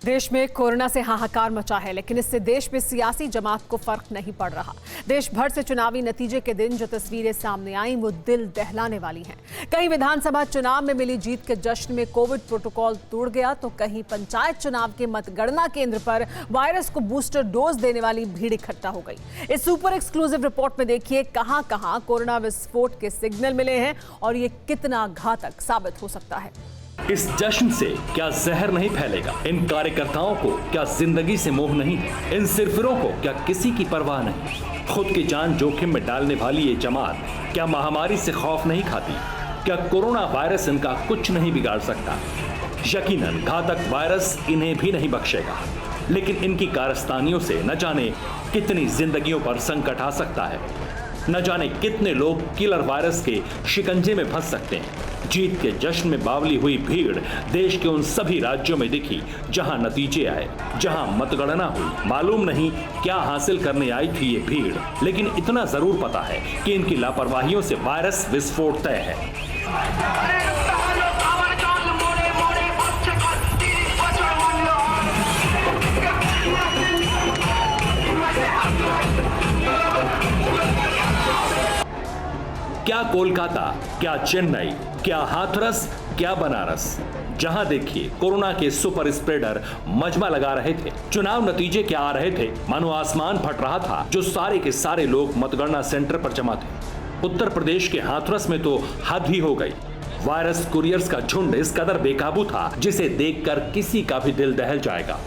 देश में कोरोना से हाहाकार मचा है, लेकिन इससे देश में सियासी जमात को फर्क नहीं पड़ रहा। देश भर से चुनावी नतीजे के दिन जो तस्वीरें सामने आई वो दिल दहलाने वाली हैं। कहीं विधानसभा चुनाव में मिली जीत के जश्न में कोविड प्रोटोकॉल तोड़ गया, तो कहीं पंचायत चुनाव के मतगणना केंद्र पर वायरस को बूस्टर डोज देने वाली भीड़ इकट्ठा हो गई। इस सुपर एक्सक्लूसिव रिपोर्ट में देखिए कहां कहां कोरोना विस्फोट के सिग्नल मिले हैं और ये कितना घातक साबित हो सकता है। इस जश्न से क्या जहर नहीं फैलेगा? इन कार्यकर्ताओं को क्या जिंदगी से मोह नहीं है? इन सिरफिरों को क्या किसी की परवाह नहीं? खुद की जान जोखिम में डालने वाली ये जमात क्या महामारी से खौफ नहीं खाती? क्या कोरोना वायरस इनका कुछ नहीं बिगाड़ सकता? यकीनन घातक वायरस इन्हें भी नहीं बख्शेगा, लेकिन इनकी कारस्तानियों से न जाने कितनी जिंदगियों पर संकट आ सकता है। न जाने कितने लोग किलर वायरस के शिकंजे में फंस सकते हैं। जीत के जश्न में बावली हुई भीड़ देश के उन सभी राज्यों में दिखी जहां नतीजे आए, जहां मतगणना हुई। मालूम नहीं क्या हासिल करने आई थी ये भीड़, लेकिन इतना जरूर पता है कि इनकी लापरवाहियों से वायरस विस्फोट तय है। क्या कोलकाता, क्या चेन्नई, क्या हाथरस, क्या बनारस, जहां देखिए कोरोना के सुपर स्प्रेडर मजमा लगा रहे थे। चुनाव नतीजे क्या आ रहे थे, मानो आसमान फट रहा था। जो सारे के सारे लोग मतगणना सेंटर पर जमा थे। उत्तर प्रदेश के हाथरस में तो हद ही हो गई। वायरस कुरियर्स का झुंड इस कदर बेकाबू था जिसे देखकर किसी का भी दिल दहल जाएगा।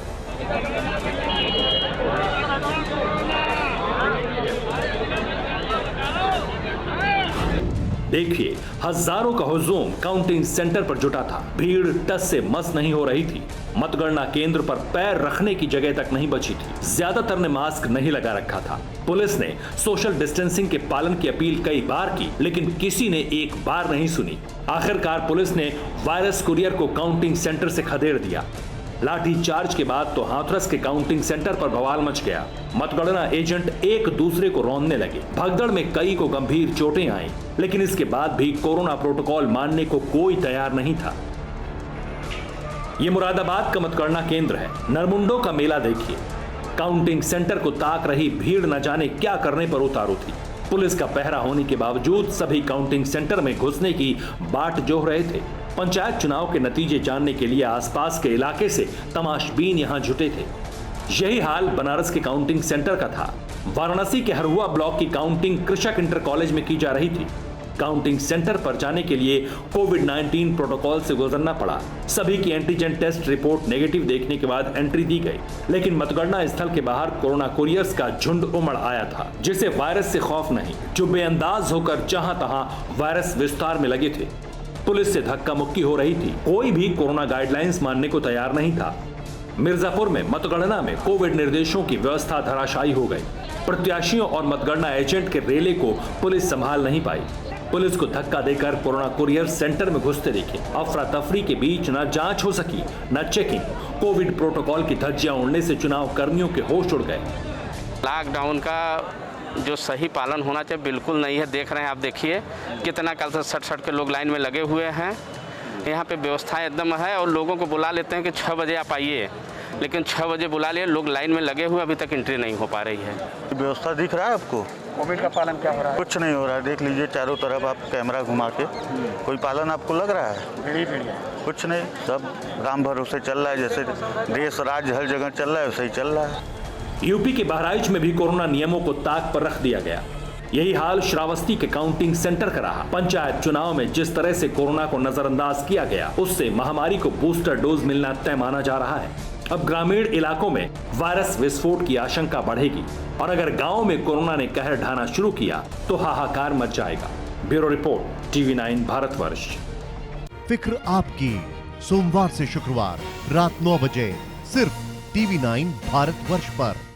देखिए हजारों का हुजूम काउंटिंग सेंटर पर जुटा था। भीड़ टस से मस नहीं हो रही थी। मतगणना केंद्र पर पैर रखने की जगह तक नहीं बची थी। ज्यादातर ने मास्क नहीं लगा रखा था। पुलिस ने सोशल डिस्टेंसिंग के पालन की अपील कई बार की, लेकिन किसी ने एक बार नहीं सुनी। आखिरकार पुलिस ने वायरस कुरियर को काउंटिंग सेंटर से खदेड़ दिया। लाठी चार्ज के बाद तो हाथरस के काउंटिंग सेंटर पर बवाल मच गया। मतगणना एजेंट एक दूसरे को रौंदने लगे। भगदड़ में कई को गंभीर चोटें आईं, लेकिन इसके बाद भी कोरोना प्रोटोकॉल मानने को कोई तैयार नहीं था। ये मुरादाबाद का मतगणना केंद्र है। नरमुंडों का मेला देखिए। काउंटिंग सेंटर को ताक रही भीड़ न जाने क्या करने पर उतारू थी। पुलिस का पहरा होने के बावजूद सभी काउंटिंग सेंटर में घुसने की बाट जोह रहे थे। पंचायत चुनाव के नतीजे जानने के लिए आसपास के इलाके से तमाशबीन यहां जुटे थे। यही हाल बनारस के काउंटिंग सेंटर का था। वाराणसी के हरहुआ ब्लॉक की काउंटिंग कृषक इंटर कॉलेज में की जा रही थी। काउंटिंग सेंटर पर जाने के लिए कोविड-19 प्रोटोकॉल से गुजरना पड़ा। सभी की एंटीजन टेस्ट रिपोर्ट नेगेटिव देखने के बाद एंट्री दी गई, लेकिन मतगणना स्थल के बाहर कोरोना कुरियर्स का झुंड उमड़ आया था, जिसे वायरस से खौफ नहीं, जो बेअंदाज होकर जहां तहां वायरस विस्तार में लगे थे। पुलिस से धक्का मुक्की हो रही थी। कोई भी कोरोना गाइडलाइंस मानने को तैयार नहीं था। मिर्जापुर में मतगणना में कोविड निर्देशों की व्यवस्था धराशायी हो गई। प्रत्याशियों और मतगणना एजेंट के रेले को पुलिस संभाल नहीं पाई। पुलिस को धक्का देकर कोरोना कुरियर सेंटर में घुसते देखे। अफरा तफरी के बीच न जांच हो सकी, न चेकिंग। कोविड प्रोटोकॉल की धज्जियां उड़ने से चुनाव कर्मियों के होश उड़ गए। लॉकडाउन का जो सही पालन होना चाहिए बिल्कुल नहीं है। देख रहे हैं आप, देखिए कितना कल से सट के लोग लाइन में लगे हुए हैं। यहाँ पे व्यवस्था एकदम है और लोगों को बुला लेते हैं कि 6 बजे आप आइए, लेकिन 6 बजे बुला लिए, लोग लाइन में लगे हुए, अभी तक एंट्री नहीं हो पा रही है। व्यवस्था दिख रहा है आपको? कोविड का पालन क्या हो रहा है? कुछ नहीं हो रहा है। देख लीजिए चारों तरफ आप कैमरा घुमा के, कोई पालन आपको लग रहा है? कुछ नहीं, सब राम भरोसे चल रहा है। जैसे देश राज्य हर जगह चल रहा है वैसे ही चल रहा है। यूपी के बहराइच में भी कोरोना नियमों को ताक पर रख दिया गया। यही हाल श्रावस्ती के काउंटिंग सेंटर का रहा। पंचायत चुनाव में जिस तरह से कोरोना को नजरअंदाज किया गया, उससे महामारी को बूस्टर डोज मिलना तय माना जा रहा है। अब ग्रामीण इलाकों में वायरस विस्फोट की आशंका बढ़ेगी और अगर गाँव में कोरोना ने कहर ढाना शुरू किया तो हाहाकार मच जाएगा। Bureau report, TV9 Bharatvarsh. फिक्र आपकी, सोमवार से शुक्रवार रात 9 बजे सिर्फ TV9 भारतवर्ष पर।